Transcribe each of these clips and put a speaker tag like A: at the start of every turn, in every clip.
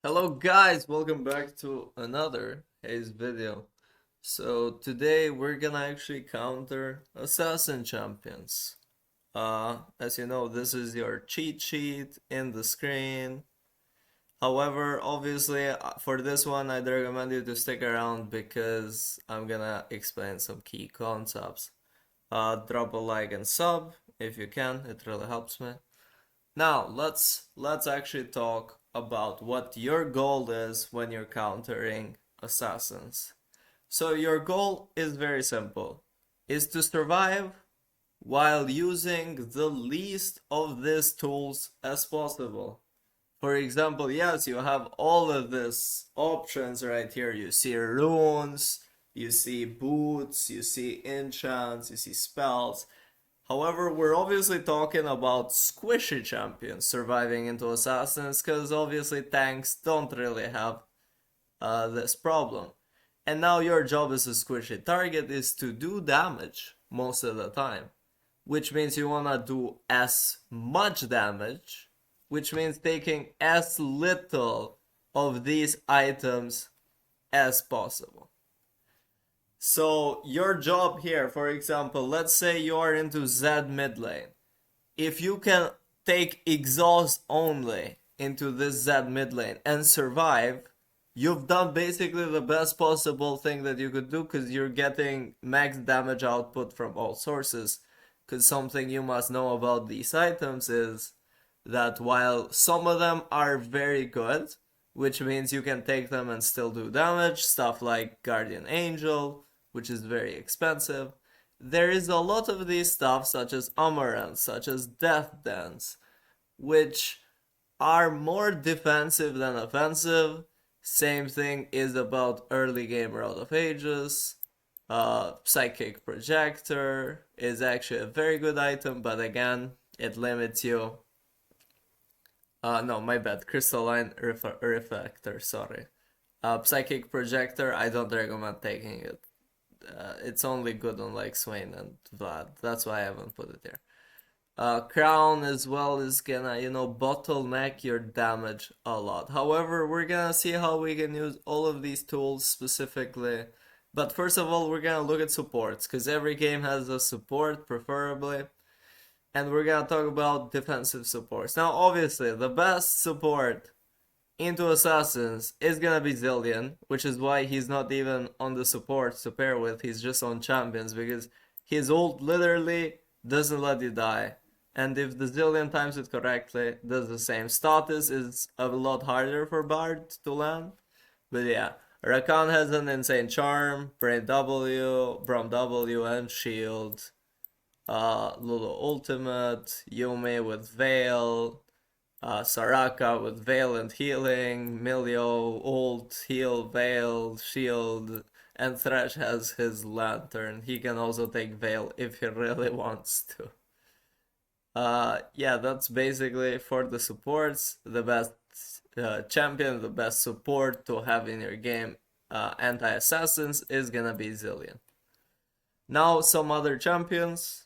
A: Hello guys, welcome back to another Haze video. So today we're gonna actually counter Assassin Champions. As you know, this is your cheat sheet in the screen. However, obviously for this one I'd recommend you to stick around because I'm gonna explain some key concepts. Drop a like and sub if you can, it really helps me. Now let's actually talk about what your goal is when you're countering assassins. So your goal is very simple, is to survive while using the least of these tools as possible. For example, yes, you have all of these options right here. You see runes, you see boots, you see enchants, you see spells. However, we're obviously talking about squishy champions surviving into assassins because obviously tanks don't really have this problem. And now your job as a squishy target is to do damage most of the time, which means you want to do as much damage, which means taking as little of these items as possible. So your job here, for example, let's say you are into Z mid lane. If you can take exhaust only into this Z mid lane and survive, you've done basically the best possible thing that you could do because you're getting max damage output from all sources. Because something you must know about these items is that while some of them are very good, which means you can take them and still do damage, stuff like Guardian Angel, which is very expensive, there is a lot of these stuff such as Amaranth, such as Death Dance, which are more defensive than offensive. Same thing is about early game Road of Ages. Psychic Projector is actually a very good item, but again, it limits you. No, my bad. Crystalline Reflector, sorry. Psychic Projector, I don't recommend taking it. It's only good on like Swain and Vlad. That's why I haven't put it here. Crown as well is gonna, bottleneck your damage a lot. However, we're gonna see how we can use all of these tools specifically. But first of all, we're gonna look at supports, because every game has a support, preferably. And we're gonna talk about defensive supports. Now, obviously, the best support into Assassins is gonna be Zillion, which is why he's not even on the support to pair with, he's just on champions, because his ult literally doesn't let you die. And if the Zillion times it correctly, does the same. Status is a lot harder for Bard to land. But yeah, Rakan has an insane charm, Brain W, Brom W, and Shield. Lulu Ultimate, Yume with Veil, Soraka with Veil and Healing, Milio, Ult, Heal, Veil, Shield, and Thresh has his Lantern. He can also take Veil if he really wants to. Yeah, that's basically for the supports. The best champion, the best support to have in your game, anti-assassins, is gonna be Zillion. Now, some other champions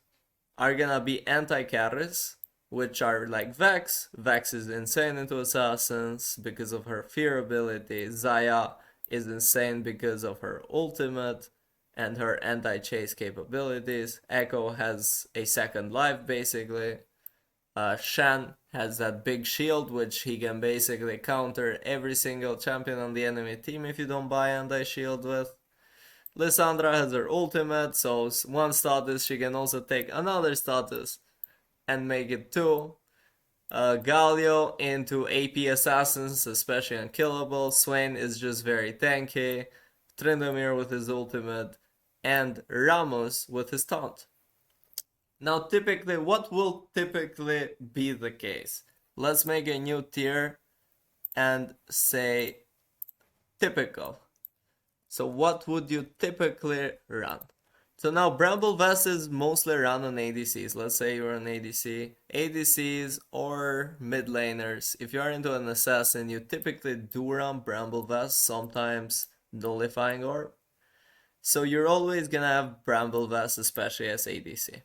A: are gonna be anti-carries, which are like Vex. Vex is insane into assassins because of her fear ability. Zaya is insane because of her ultimate and her anti-chase capabilities. Echo has a second life basically. Shan has that big shield, which he can basically counter every single champion on the enemy team if you don't buy anti-shield with. Lissandra has her ultimate, so one status she can also take another status and make it two. Galio into AP assassins, especially unkillable. Swain is just very tanky. Tryndamere with his ultimate, and Ramos with his taunt. Now, typically, what will typically be the case? Let's make a new tier and say typical. So what would you typically run? So now Bramble Vest is mostly run on ADCs. Let's say you're an ADC. ADCs or mid laners. If you are into an assassin, you typically do run Bramble Vest, sometimes Nullifying Orb. So you're always gonna have Bramble Vest, especially as ADC.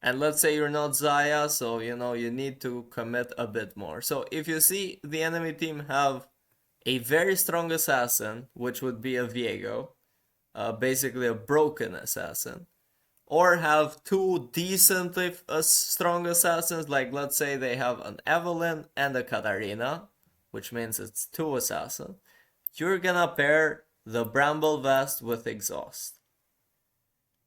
A: And let's say you're not Zaya, so you need to commit a bit more. So if you see the enemy team have a very strong assassin, which would be a Viego, basically a broken assassin, or have two decently strong assassins, like let's say they have an Evelyn and a Katarina, which means it's two assassins. You're gonna pair the Bramble Vest with Exhaust.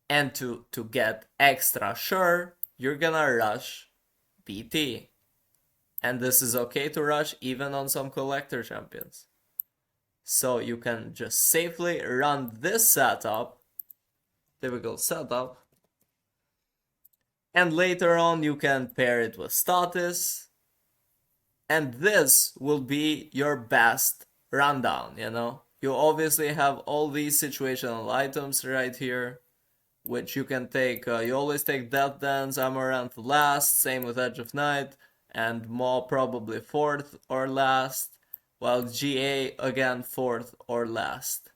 A: And to get extra sure, you're gonna rush BT. And this is okay to rush even on some collector champions. So you can just safely run this setup, typical setup, and later on you can pair it with status, and this will be your best rundown, you know? You obviously have all these situational items right here, which you can take. You always take Death Dance, Amaranth last, same with Edge of Night, and Maw probably fourth or last, while GA again fourth or last.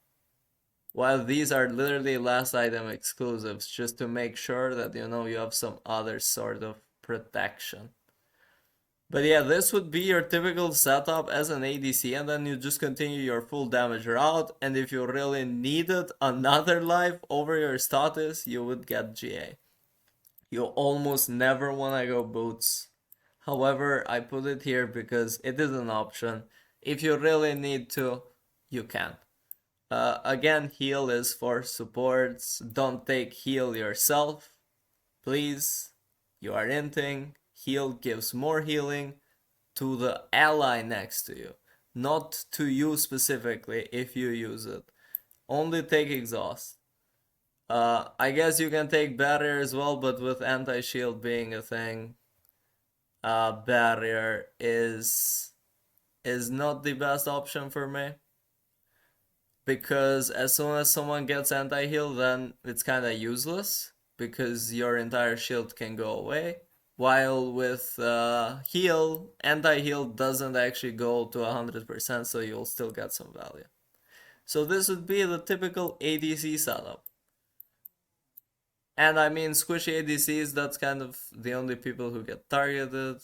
A: While these are literally last item exclusives, just to make sure that you know you have some other sort of protection. But yeah, this would be your typical setup as an ADC, and then you just continue your full damage route, and if you really needed another life over your status, you would get GA. You almost never want to go boots. However, I put it here because it is an option. If you really need to, you can. Again, heal is for supports. Don't take heal yourself, please. You are inting. Heal gives more healing to the ally next to you, not to you specifically if you use it. Only take exhaust. I guess you can take barrier as well, but with anti-shield being a thing, barrier is not the best option for me, because as soon as someone gets anti-heal, then it's kind of useless because your entire shield can go away. While with heal, anti-heal doesn't actually go to 100%, so you'll still get some value. So this would be the typical ADC setup. And I mean, squishy ADCs, that's kind of the only people who get targeted.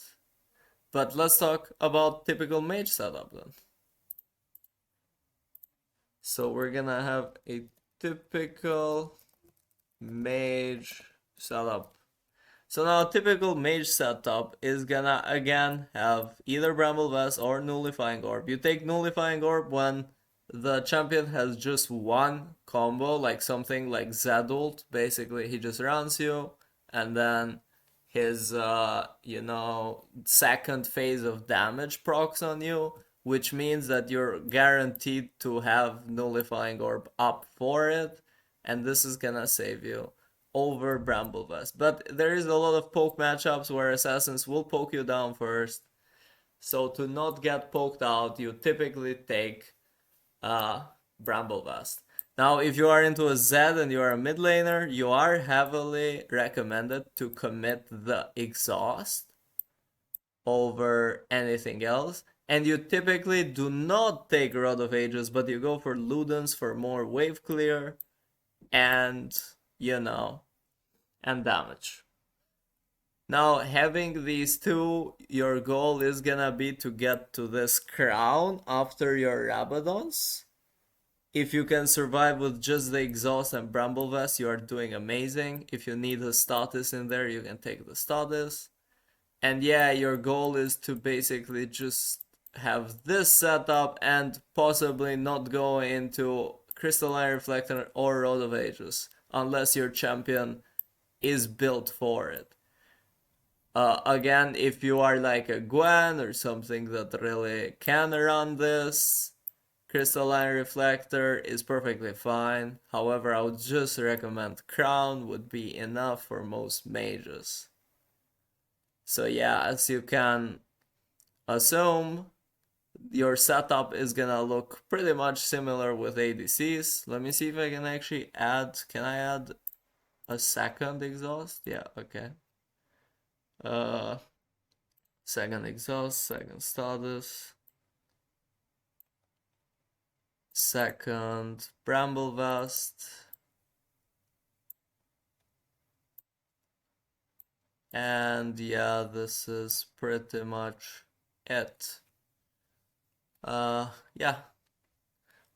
A: But let's talk about typical mage setup then. So we're gonna have a typical mage setup. So now a typical mage setup is gonna again have either Bramble Vest or Nullifying Orb. You take Nullifying Orb when the champion has just one combo, like something like Zedult. Basically, he just runs you, and then his second phase of damage procs on you, which means that you're guaranteed to have Nullifying Orb up for it, and this is gonna save you over Bramble Vest. But there is a lot of poke matchups where assassins will poke you down first. So to not get poked out, you typically take Bramble Vest. Now, if you are into a Zed and you are a mid laner, you are heavily recommended to commit the exhaust over anything else. And you typically do not take Rod of Ages, but you go for Ludens for more wave clear and, and damage. Now, having these two, your goal is gonna be to get to this crown after your Rabadons. If you can survive with just the exhaust and Bramble Vest, you are doing amazing. If you need a status in there, you can take the status. And yeah, your goal is to basically just have this setup and possibly not go into Crystalline Reflector or Rod of Ages, unless your champion is built for it. Again, if you are like a Gwen or something that really can run this, Crystalline Reflector is perfectly fine. However, I would just recommend Crown would be enough for most mages. So yeah, as you can assume, your setup is gonna look pretty much similar with ADCs. Let me see if I can actually add, can I add a second exhaust? Yeah, okay. Second exhaust, second status, second Bramble Vest, and yeah, this is pretty much it. Yeah,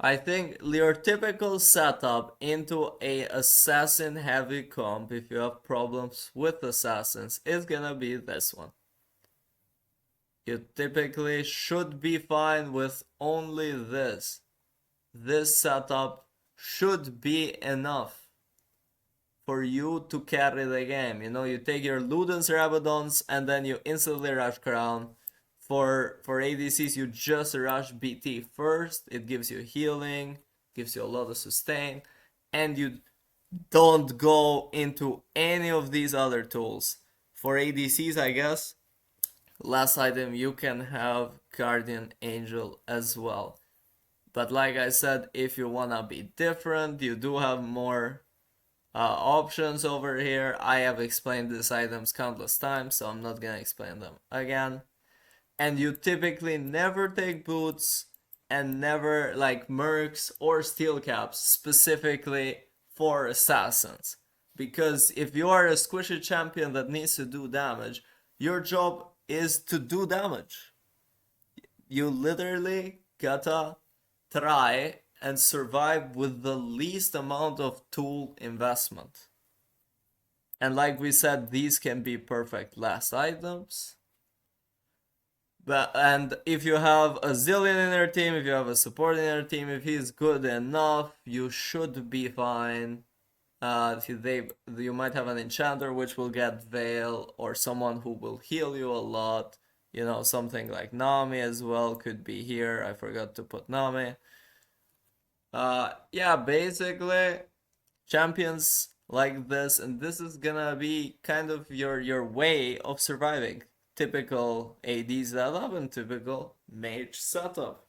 A: I think your typical setup into a assassin heavy comp, if you have problems with assassins, is gonna be this one. You typically should be fine with only this. This setup should be enough for you to carry the game. You know, you take your Ludens Rabadons and then you instantly rush Crown. For ADCs, you just rush BT first. It gives you healing, gives you a lot of sustain, and you don't go into any of these other tools. For ADCs, I guess, last item you can have Guardian Angel as well. But like I said, if you wanna be different, you do have more options over here. I have explained these items countless times, so I'm not gonna explain them again. And you typically never take boots and never like mercs or steel caps specifically for assassins. Because if you are a squishy champion that needs to do damage, your job is to do damage. You literally gotta try and survive with the least amount of tool investment. And like we said, these can be perfect last items. And if you have a Zillion in your team, if you have a support in your team, if he's good enough, you should be fine. You might have an enchanter which will get Veil, or someone who will heal you a lot. You know, something like Nami as well could be here. I forgot to put Nami. Yeah, basically champions like this, and this is gonna be kind of your way of surviving typical AD setup and typical mage setup.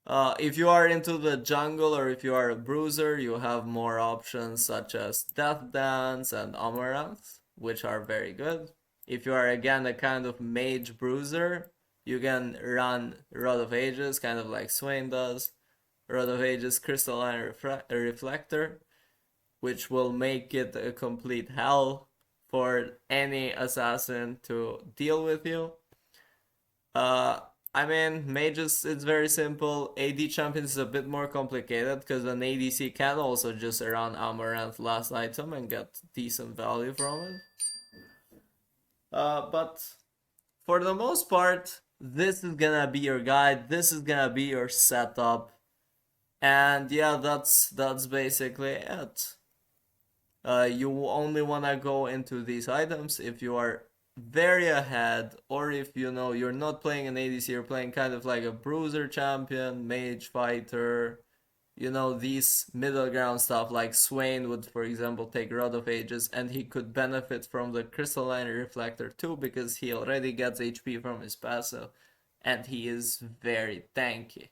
A: If you are into the jungle or if you are a bruiser, you have more options such as Death Dance and Amaranth, which are very good. If you are again a kind of mage bruiser, you can run Rod of Ages, kind of like Swain does. Rod of Ages Crystalline Reflector, which will make it a complete hell for any assassin to deal with you. I mean, mages, it's very simple. AD champions is a bit more complicated because an ADC can also just run Amaranth last item and get decent value from it. But for the most part, this is gonna be your guide. This is gonna be your setup, and yeah, that's basically it. You only wanna go into these items if you are very ahead, or if you know you're not playing an ADC, you're playing kind of like a bruiser champion, mage fighter, you know, these middle ground stuff. Like Swain would, for example, take Rod of Ages, and he could benefit from the Crystalline Reflector too, because he already gets HP from his passive, and he is very tanky.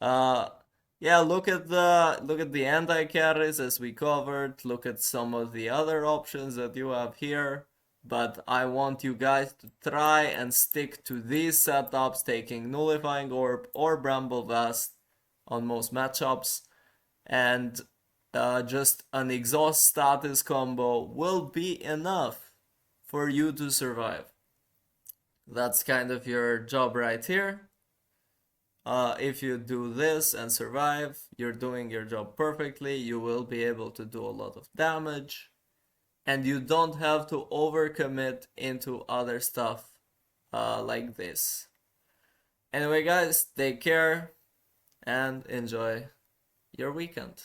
A: Uh, yeah, look at the anti-carries as we covered. Look at some of the other options that you have here. But I want you guys to try and stick to these setups, taking Nullifying Orb or Bramble Vest on most matchups. And just an exhaust status combo will be enough for you to survive. That's kind of your job right here. If you do this and survive, you're doing your job perfectly. You will be able to do a lot of damage, and you don't have to overcommit into other stuff like this. Anyway, guys, take care and enjoy your weekend.